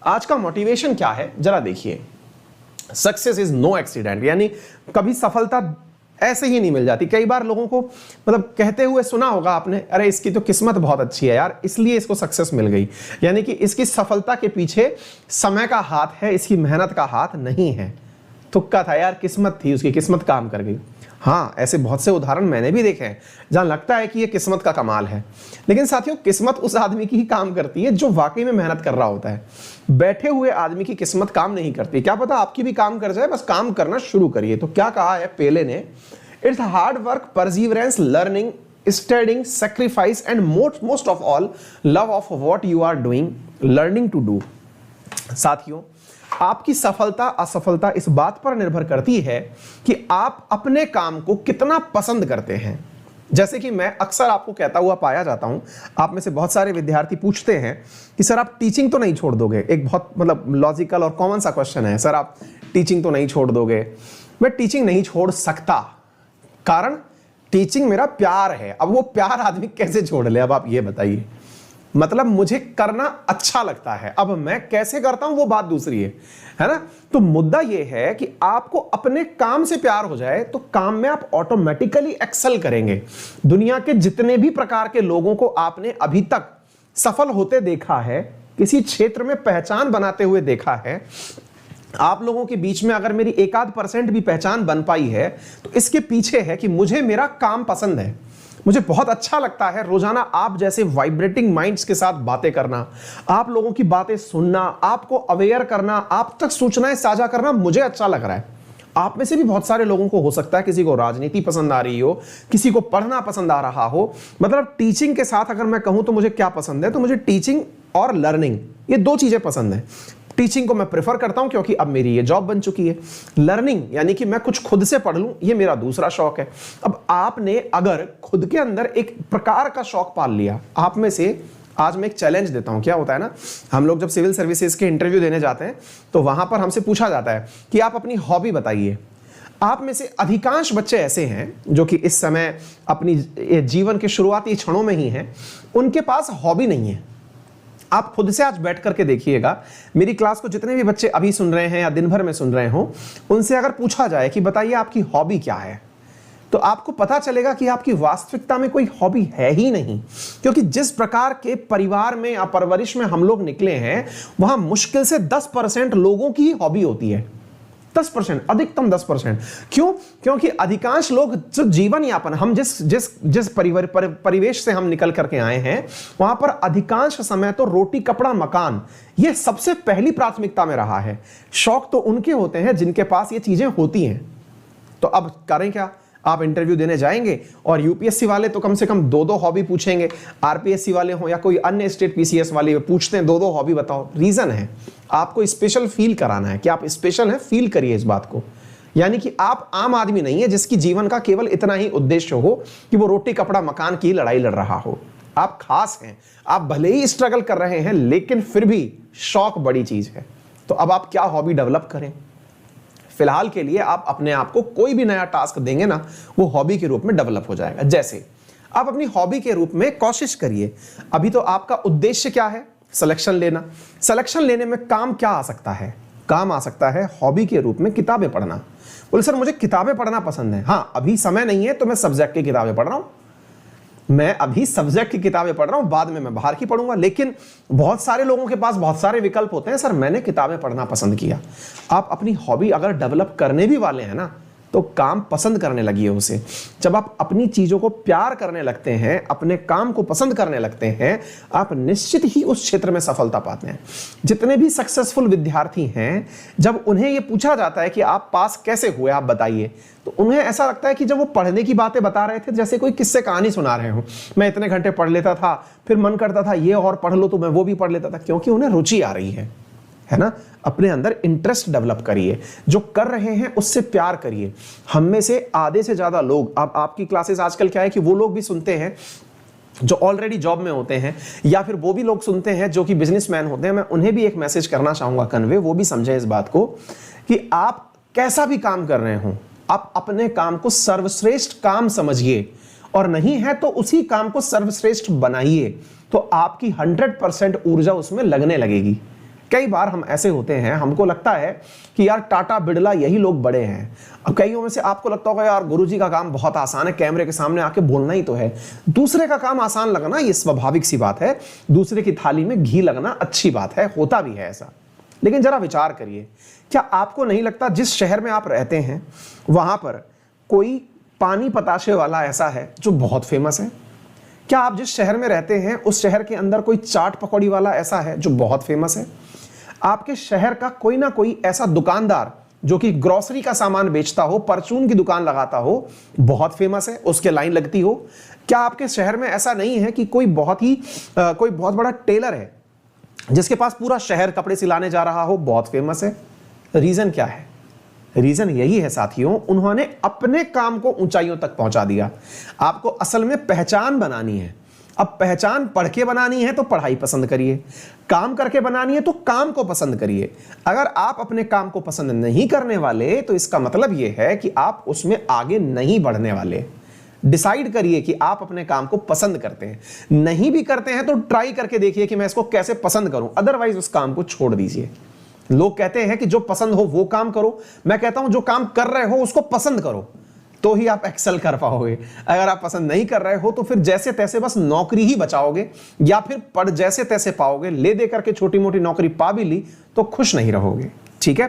आज का मोटिवेशन क्या है जरा देखिए। सक्सेस इज नो एक्सीडेंट, यानी कभी सफलता ऐसे ही नहीं मिल जाती। कई बार लोगों को मतलब कहते हुए सुना होगा आपने, अरे इसकी तो किस्मत बहुत अच्छी है यार, इसलिए इसको सक्सेस मिल गई। यानी कि इसकी सफलता के पीछे समय का हाथ है, इसकी मेहनत का हाथ नहीं है। तुक्का था यार, किस्मत थी उसकी, किस्मत काम कर गई। हाँ, ऐसे बहुत से उदाहरण मैंने भी देखे हैं जहां लगता है कि ये किस्मत का कमाल है। लेकिन साथियों, किस्मत उस आदमी की ही काम करती है जो वाकई में मेहनत कर रहा होता है। बैठे हुए आदमी की किस्मत काम नहीं करती। क्या पता आपकी भी काम कर जाए, बस काम करना शुरू करिए। तो क्या कहा है पेले ने, it's hard work, perseverance, learning, studying, sacrifice and most of all love of what you are doing, learning to do. साथियों, आपकी सफलता असफलता इस बात पर निर्भर करती है कि आप अपने काम को कितना पसंद करते हैं। जैसे कि मैं अक्सर आपको कहता हुआ पाया जाता हूं, आप में से बहुत सारे विद्यार्थी पूछते हैं कि सर आप टीचिंग तो नहीं छोड़ दोगे। एक बहुत मतलब लॉजिकल और कॉमन सा क्वेश्चन है, सर आप टीचिंग तो नहीं छोड़ दोगे। मैं टीचिंग नहीं छोड़ सकता, कारण टीचिंग मेरा प्यार है। अब वो प्यार आदमी कैसे छोड़ ले, अब आप ये बताइए। मतलब मुझे करना अच्छा लगता है, अब मैं कैसे करता हूं वो बात दूसरी है ना। तो मुद्दा ये है कि आपको अपने काम से प्यार हो जाए तो काम में आप ऑटोमेटिकली एक्सेल करेंगे। दुनिया के जितने भी प्रकार के लोगों को आपने अभी तक सफल होते देखा है, किसी क्षेत्र में पहचान बनाते हुए देखा है, आप लोगों के बीच में अगर मेरी 1% भी पहचान बन पाई है तो इसके पीछे है कि मुझे मेरा काम पसंद है। मुझे बहुत अच्छा लगता है रोजाना आप जैसे वाइब्रेटिंग माइंड्स के साथ बातें करना, आप लोगों की बातें सुनना, आपको अवेयर करना, आप तक सूचनाएं साझा करना मुझे अच्छा लग रहा है। आप में से भी बहुत सारे लोगों को हो सकता है किसी को राजनीति पसंद आ रही हो, किसी को पढ़ना पसंद आ रहा हो। मतलब टीचिंग के साथ अगर मैं कहूं तो मुझे क्या पसंद है, तो मुझे टीचिंग और लर्निंग, ये दो चीजें पसंद है। टीचिंग को मैं प्रेफर करता हूं क्योंकि अब मेरी ये जॉब बन चुकी है। लर्निंग यानी कि मैं कुछ खुद से पढ़ लूं, ये मेरा दूसरा शौक है। अब आपने अगर खुद के अंदर एक प्रकार का शौक पाल लिया, आप में से आज मैं एक चैलेंज देता हूं। क्या होता है ना, हम लोग जब सिविल सर्विसेज के इंटरव्यू देने जाते हैं तो वहां पर हमसे पूछा जाता है कि आप अपनी हॉबी बताइए। आप में से अधिकांश बच्चे ऐसे हैं जो कि इस समय अपनी जीवन के शुरुआती क्षणों में ही हैं, उनके पास हॉबी नहीं है। आप खुद से आज बैठ करके देखिएगा, मेरी क्लास को जितने भी बच्चे अभी सुन रहे हैं या दिन भर में सुन रहे हो, उनसे अगर पूछा जाए कि बताइए आपकी हॉबी क्या है, तो आपको पता चलेगा कि आपकी वास्तविकता में कोई हॉबी है ही नहीं। क्योंकि जिस प्रकार के परिवार में या परवरिश में हम लोग निकले हैं, वहां मुश्किल से 10% लोगों की ही हॉबी होती है। 10%, अधिकतम 10%। क्यों? क्योंकि अधिकांश लोग जो जीवन यापन, हम जिस परिवेश से हम निकल करके आए हैं, वहां पर अधिकांश समय तो रोटी कपड़ा मकान ये सबसे पहली प्राथमिकता में रहा है। शौक तो उनके होते हैं जिनके पास ये चीजें होती हैं। तो अब करें क्या, आप इंटरव्यू देने जाएंगे और यूपीएससी वाले तो कम से कम दो हॉबी पूछेंगे, आरपीएससी वाले हो या कोई अन्य स्टेट पीसीएस वाले पूछते हैं दो हॉबी बताओ। रीजन है आपको स्पेशल फील कराना है कि आप स्पेशल हैं, फील करिए इस बात को। यानी कि आप आम आदमी नहीं है जिसकी जीवन का केवल इतना ही उद्देश्य हो कि वो रोटी कपड़ा मकान की लड़ाई लड़ रहा हो। आप खास हैं, आप भले ही स्ट्रगल कर रहे हैं, लेकिन फिर भी शौक बड़ी चीज है। तो अब आप क्या हॉबी डेवलप करें? फिलहाल के लिए आप अपने आप को कोई भी नया टास्क देंगे ना, वो हॉबी के रूप में डेवलप हो जाएगा। जैसे आप अपनी हॉबी के रूप में कोशिश करिए, अभी तो आपका उद्देश्य क्या है? सिलेक्शन लेना। सिलेक्शन लेने में काम क्या आ सकता है? काम आ सकता है हॉबी के रूप में किताबें पढ़ना। बोले सर मुझे किताबें पढ़ना पसंद है, हाँ अभी समय नहीं है तो मैं सब्जेक्ट की किताबें पढ़ रहा हूं, मैं अभी सब्जेक्ट की किताबें पढ़ रहा हूं, बाद में मैं बाहर की पढ़ूंगा। लेकिन बहुत सारे लोगों के पास बहुत सारे विकल्प होते हैं, सर मैंने किताबें पढ़ना पसंद किया। आप अपनी हॉबी अगर डेवलप करने भी वाले हैं ना, तो काम पसंद करने लगिए उसे। जब आप अपनी चीजों को प्यार करने लगते हैं, अपने काम को पसंद करने लगते हैं, आप निश्चित ही उस क्षेत्र में सफलता पाते हैं। जितने भी सक्सेसफुल विद्यार्थी हैं, जब उन्हें यह पूछा जाता है कि आप पास कैसे हुए, आप बताइए, तो उन्हें ऐसा लगता है कि जब वो पढ़ने की बातें बता रहे थे जैसे कोई किस्से कहानी सुना रहे हो। मैं इतने घंटे पढ़ लेता था, फिर मन करता था ये और पढ़ लो, तो मैं वो भी पढ़ लेता था, क्योंकि उन्हें रुचि आ रही है ना। अपने अंदर इंटरेस्ट डेवलप करिए, जो कर रहे हैं उससे प्यार करिए। हम में से आधे से ज्यादा लोग, अब आपकी क्लासेस आजकल क्या है कि वो लोग भी सुनते हैं जो ऑलरेडी जॉब में होते हैं, या फिर वो भी लोग सुनते हैं जो कि बिजनेसमैन होते हैं। मैं उन्हें भी एक मैसेज करना चाहूंगा कन्वे, वो भी समझें इस बात को कि आप कैसा भी काम कर रहे हो, आप अपने काम को सर्वश्रेष्ठ काम समझिए, और नहीं है तो उसी काम को सर्वश्रेष्ठ बनाइए, तो आपकी 100% ऊर्जा उसमें लगने लगेगी। कई बार हम ऐसे होते हैं, हमको लगता है कि यार टाटा बिरला यही लोग बड़े हैं। अब कईयों में से आपको लगता होगा यार गुरुजी का काम बहुत आसान है, कैमरे के सामने आके बोलना ही तो है। दूसरे का काम आसान लगना ये स्वाभाविक सी बात है, दूसरे की थाली में घी लगना अच्छी बात है, होता भी है ऐसा। लेकिन जरा विचार करिए, क्या आपको नहीं लगता जिस शहर में आप रहते हैं वहां पर कोई पानी पताशे वाला ऐसा है जो बहुत फेमस है? क्या आप जिस शहर में रहते हैं उस शहर के अंदर कोई चाट पकौड़ी वाला ऐसा है जो बहुत फेमस है? आपके शहर का कोई ना कोई ऐसा दुकानदार जो कि ग्रोसरी का सामान बेचता हो, परचून की दुकान लगाता हो, बहुत फेमस है, उसके लाइन लगती हो? क्या आपके शहर में ऐसा नहीं है कि कोई बहुत बड़ा टेलर है जिसके पास पूरा शहर कपड़े सिलाने जा रहा हो, बहुत फेमस है? रीजन क्या है? रीजन यही है साथियों, उन्होंने अपने काम को ऊंचाइयों तक पहुंचा दिया। आपको असल में पहचान बनानी है। अब पहचान पढ़ के बनानी है तो पढ़ाई पसंद करिए, काम करके बनानी है तो काम को पसंद करिए। अगर आप अपने काम को पसंद नहीं करने वाले तो इसका मतलब यह है कि आप उसमें आगे नहीं बढ़ने वाले। डिसाइड करिए कि आप अपने काम को पसंद करते हैं, नहीं भी करते हैं तो ट्राई करके देखिए कि मैं इसको कैसे पसंद करूं, अदरवाइज उस काम को छोड़ दीजिए। लोग कहते हैं कि जो पसंद हो वो काम करो, मैं कहता हूं जो काम कर रहे हो उसको पसंद करो, तो ही आप एक्सेल कर पाओगे। अगर आप पसंद नहीं कर रहे हो तो फिर जैसे तैसे बस नौकरी ही बचाओगे, या फिर पढ़ जैसे तैसे पाओगे, ले दे करके छोटी मोटी नौकरी पा भी ली तो खुश नहीं रहोगे। ठीक है।